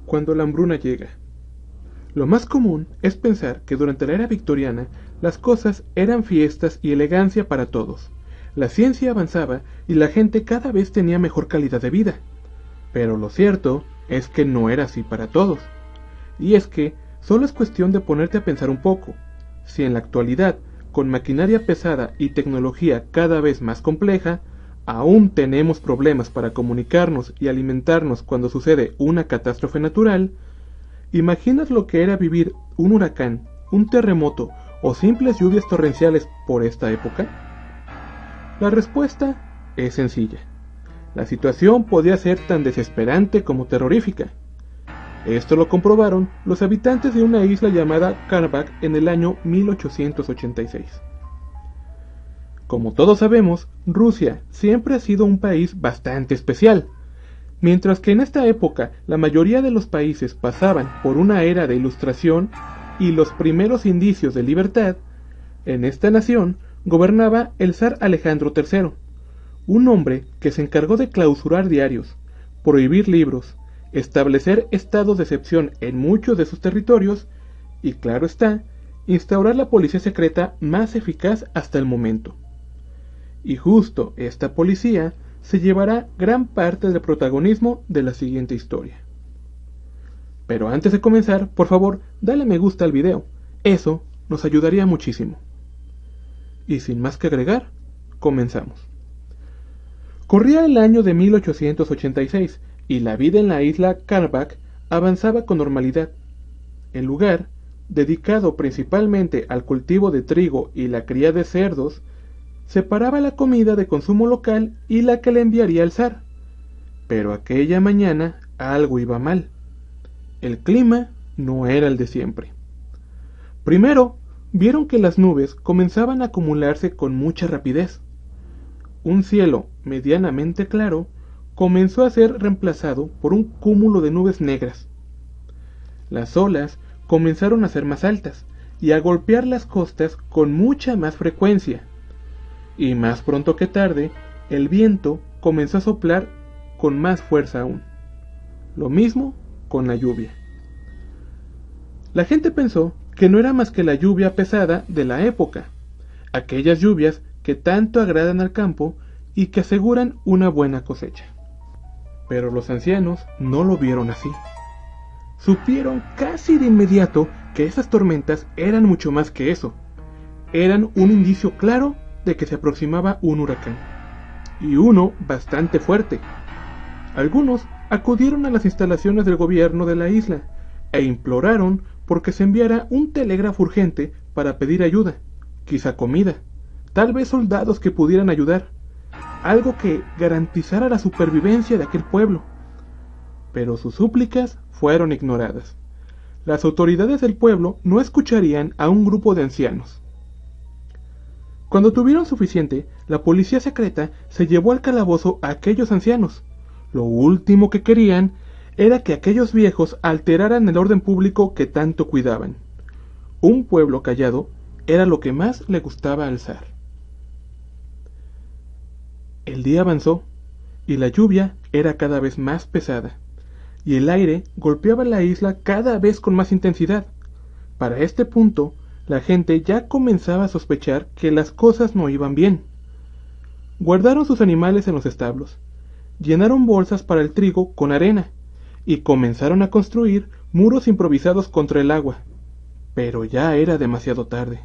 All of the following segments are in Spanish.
cuando la hambruna llega. Lo más común es pensar que durante la era victoriana las cosas eran fiestas y elegancia para todos. La ciencia avanzaba y la gente cada vez tenía mejor calidad de vida. Pero lo cierto es que no era así para todos. Y es que solo es cuestión de ponerte a pensar un poco. Si en la actualidad, con maquinaria pesada y tecnología cada vez más compleja, aún tenemos problemas para comunicarnos y alimentarnos cuando sucede una catástrofe natural, ¿imaginas lo que era vivir un huracán, un terremoto o simples lluvias torrenciales por esta época? La respuesta es sencilla. La situación podía ser tan desesperante como terrorífica. Esto lo comprobaron los habitantes de una isla llamada Karabaj en el año 1886. Como todos sabemos, Rusia siempre ha sido un país bastante especial. Mientras que en esta época la mayoría de los países pasaban por una era de ilustración y los primeros indicios de libertad, en esta nación gobernaba el zar Alejandro III, un hombre que se encargó de clausurar diarios, prohibir libros, establecer estados de excepción en muchos de sus territorios y, claro está, instaurar la policía secreta más eficaz hasta el momento. Y justo esta policía se llevará gran parte del protagonismo de la siguiente historia. Pero antes de comenzar, por favor, dale me gusta al video, eso nos ayudaría muchísimo. Y sin más que agregar, comenzamos. Corría el año de 1886 y la vida en la isla Karabaj avanzaba con normalidad. El lugar, dedicado principalmente al cultivo de trigo y la cría de cerdos, separaba la comida de consumo local y la que le enviaría el zar. Pero aquella mañana algo iba mal. El clima no era el de siempre. Primero, vieron que las nubes comenzaban a acumularse con mucha rapidez. Un cielo medianamente claro comenzó a ser reemplazado por un cúmulo de nubes negras. Las olas comenzaron a ser más altas y a golpear las costas con mucha más frecuencia. Y más pronto que tarde, el viento comenzó a soplar con más fuerza aún. Lo mismo con la lluvia. La gente pensó que no era más que la lluvia pesada de la época, aquellas lluvias que tanto agradan al campo y que aseguran una buena cosecha. Pero los ancianos no lo vieron así. Supieron casi de inmediato que esas tormentas eran mucho más que eso. Eran un indicio claro de que se aproximaba un huracán. Y uno bastante fuerte. Algunos acudieron a las instalaciones del gobierno de la isla e imploraron porque se enviara un telégrafo urgente para pedir ayuda, quizá comida, tal vez soldados que pudieran ayudar, algo que garantizara la supervivencia de aquel pueblo. Pero sus súplicas fueron ignoradas. Las autoridades del pueblo no escucharían a un grupo de ancianos. Cuando tuvieron suficiente, la policía secreta se llevó al calabozo a aquellos ancianos. Lo último que querían era que aquellos viejos alteraran el orden público que tanto cuidaban. Un pueblo callado era lo que más le gustaba al zar. El día avanzó, y la lluvia era cada vez más pesada, y el aire golpeaba la isla cada vez con más intensidad. Para este punto, la gente ya comenzaba a sospechar que las cosas no iban bien. Guardaron sus animales en los establos, llenaron bolsas para el trigo con arena, y comenzaron a construir muros improvisados contra el agua. Pero ya era demasiado tarde.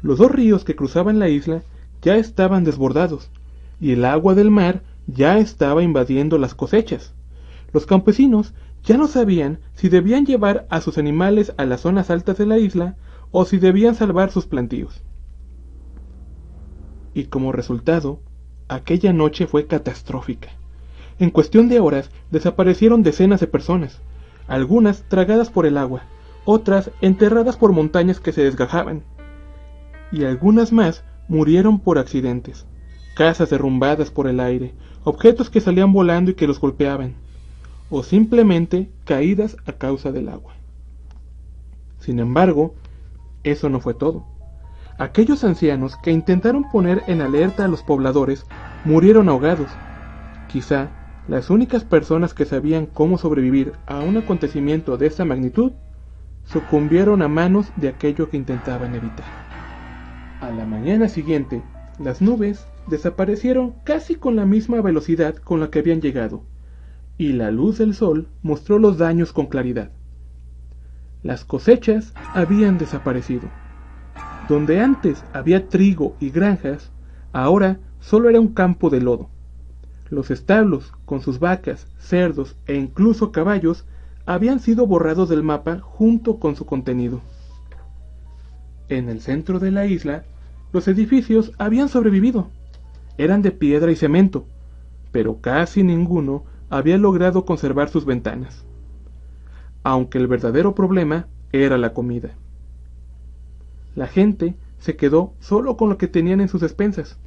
Los dos ríos que cruzaban la isla ya estaban desbordados, y el agua del mar ya estaba invadiendo las cosechas. Los campesinos ya no sabían si debían llevar a sus animales a las zonas altas de la isla o si debían salvar sus plantíos. Y como resultado, aquella noche fue catastrófica. En cuestión de horas desaparecieron decenas de personas, algunas tragadas por el agua, otras enterradas por montañas que se desgajaban, y algunas más murieron por accidentes, casas derrumbadas por el aire, objetos que salían volando y que los golpeaban, o simplemente caídas a causa del agua. Sin embargo, eso no fue todo. Aquellos ancianos que intentaron poner en alerta a los pobladores murieron ahogados. Quizá Las únicas personas que sabían cómo sobrevivir a un acontecimiento de esta magnitud sucumbieron a manos de aquello que intentaban evitar. A la mañana siguiente, las nubes desaparecieron casi con la misma velocidad con la que habían llegado, y la luz del sol mostró los daños con claridad. Las cosechas habían desaparecido. Donde antes había trigo y granjas, ahora solo era un campo de lodo. Los establos, con sus vacas, cerdos e incluso caballos, habían sido borrados del mapa junto con su contenido. En el centro de la isla, los edificios habían sobrevivido. Eran de piedra y cemento, pero casi ninguno había logrado conservar sus ventanas. Aunque el verdadero problema era la comida. La gente se quedó solo con lo que tenían en sus despensas.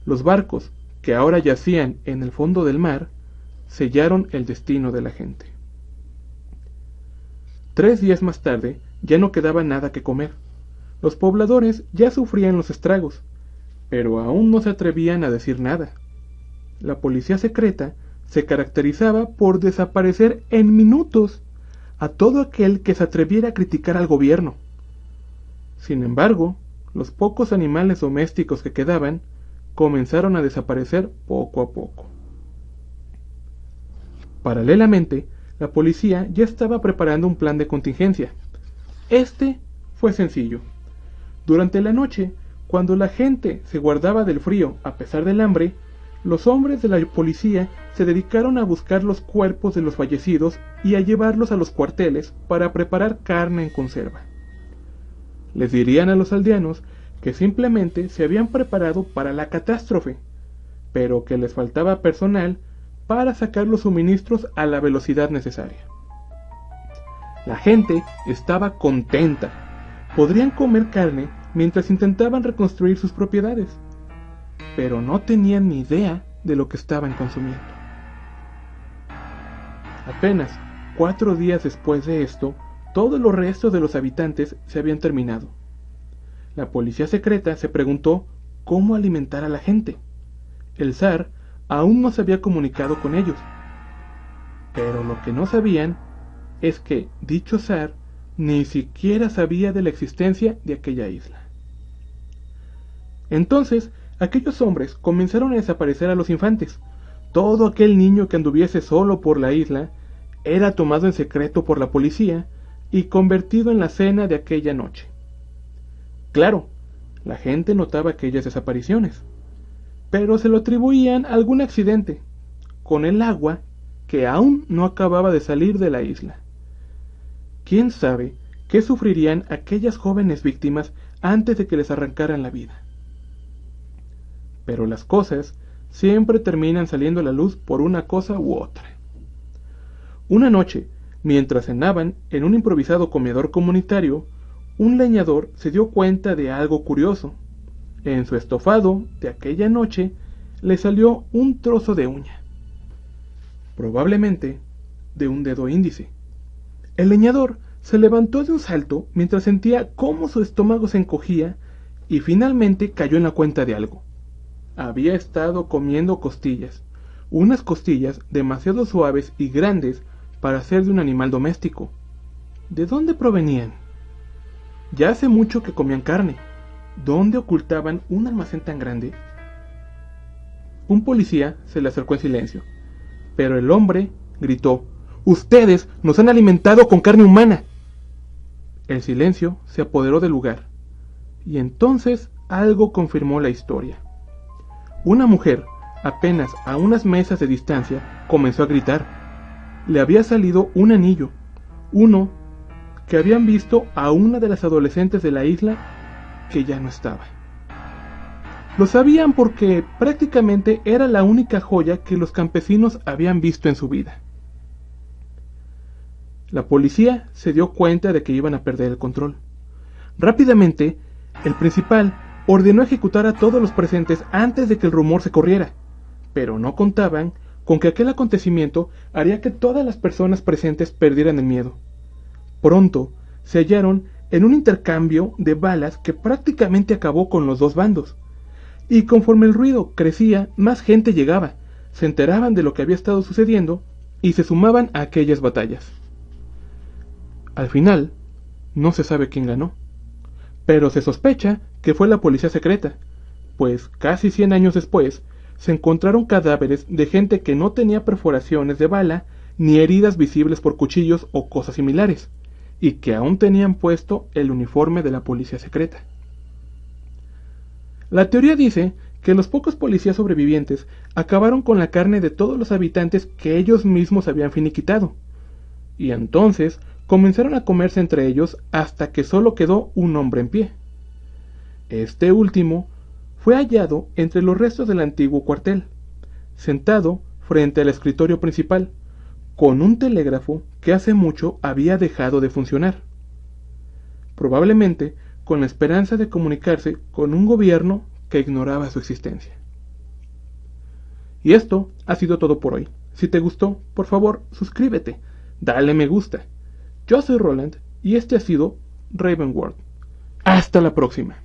Los barcos, que ahora yacían en el fondo del mar, sellaron el destino de la gente. 3 días más tarde, ya no quedaba nada que comer. Los pobladores ya sufrían los estragos, pero aún no se atrevían a decir nada. La policía secreta se caracterizaba por desaparecer en minutos a todo aquel que se atreviera a criticar al gobierno. Sin embargo, los pocos animales domésticos que quedaban comenzaron a desaparecer poco a poco. Paralelamente, la policía ya estaba preparando un plan de contingencia. Este fue sencillo. Durante la noche, cuando la gente se guardaba del frío a pesar del hambre, los hombres de la policía se dedicaron a buscar los cuerpos de los fallecidos y a llevarlos a los cuarteles para preparar carne en conserva. Les dirían a los aldeanos que simplemente se habían preparado para la catástrofe, pero que les faltaba personal para sacar los suministros a la velocidad necesaria. La gente estaba contenta. Podrían comer carne mientras intentaban reconstruir sus propiedades, pero no tenían ni idea de lo que estaban consumiendo. Apenas 4 días después de esto, todos los restos de los habitantes se habían terminado. La policía secreta se preguntó cómo alimentar a la gente. El zar aún no se había comunicado con ellos. Pero lo que no sabían es que dicho zar ni siquiera sabía de la existencia de aquella isla. Entonces, aquellos hombres comenzaron a desaparecer a los infantes. Todo aquel niño que anduviese solo por la isla era tomado en secreto por la policía y convertido en la cena de aquella noche. Claro, la gente notaba aquellas desapariciones, pero se lo atribuían a algún accidente con el agua que aún no acababa de salir de la isla. ¿Quién sabe qué sufrirían aquellas jóvenes víctimas antes de que les arrancaran la vida? Pero las cosas siempre terminan saliendo a la luz por una cosa u otra. Una noche, mientras cenaban en un improvisado comedor comunitario, un leñador se dio cuenta de algo curioso. En su estofado de aquella noche le salió un trozo de uña, probablemente de un dedo índice. El leñador se levantó de un salto mientras sentía cómo su estómago se encogía y finalmente cayó en la cuenta de algo. Había estado comiendo costillas, unas costillas demasiado suaves y grandes para ser de un animal doméstico. ¿De dónde provenían? Ya hace mucho que comían carne. ¿Dónde ocultaban un almacén tan grande? Un policía se le acercó en silencio, pero el hombre gritó: «¡Ustedes nos han alimentado con carne humana!». El silencio se apoderó del lugar, y entonces algo confirmó la historia. Una mujer, apenas a unas mesas de distancia, comenzó a gritar. Le había salido un anillo, uno que habían visto a una de las adolescentes de la isla que ya no estaba. Lo sabían porque prácticamente era la única joya que los campesinos habían visto en su vida. La policía se dio cuenta de que iban a perder el control. Rápidamente, el principal ordenó ejecutar a todos los presentes antes de que el rumor se corriera, pero no contaban con que aquel acontecimiento haría que todas las personas presentes perdieran el miedo. Pronto se hallaron en un intercambio de balas que prácticamente acabó con los dos bandos, y conforme el ruido crecía, más gente llegaba, se enteraban de lo que había estado sucediendo y se sumaban a aquellas batallas. Al final, no se sabe quién ganó, pero se sospecha que fue la policía secreta, pues casi 100 años después se encontraron cadáveres de gente que no tenía perforaciones de bala ni heridas visibles por cuchillos o cosas similares, y que aún tenían puesto el uniforme de la policía secreta. La teoría dice que los pocos policías sobrevivientes acabaron con la carne de todos los habitantes que ellos mismos habían finiquitado, y entonces comenzaron a comerse entre ellos hasta que solo quedó un hombre en pie. Este último fue hallado entre los restos del antiguo cuartel, sentado frente al escritorio principal, con un telégrafo que hace mucho había dejado de funcionar, probablemente con la esperanza de comunicarse con un gobierno que ignoraba su existencia. Y esto ha sido todo por hoy. Si te gustó, por favor, suscríbete, dale me gusta. Yo soy Roland y este ha sido Raven World. Hasta la próxima.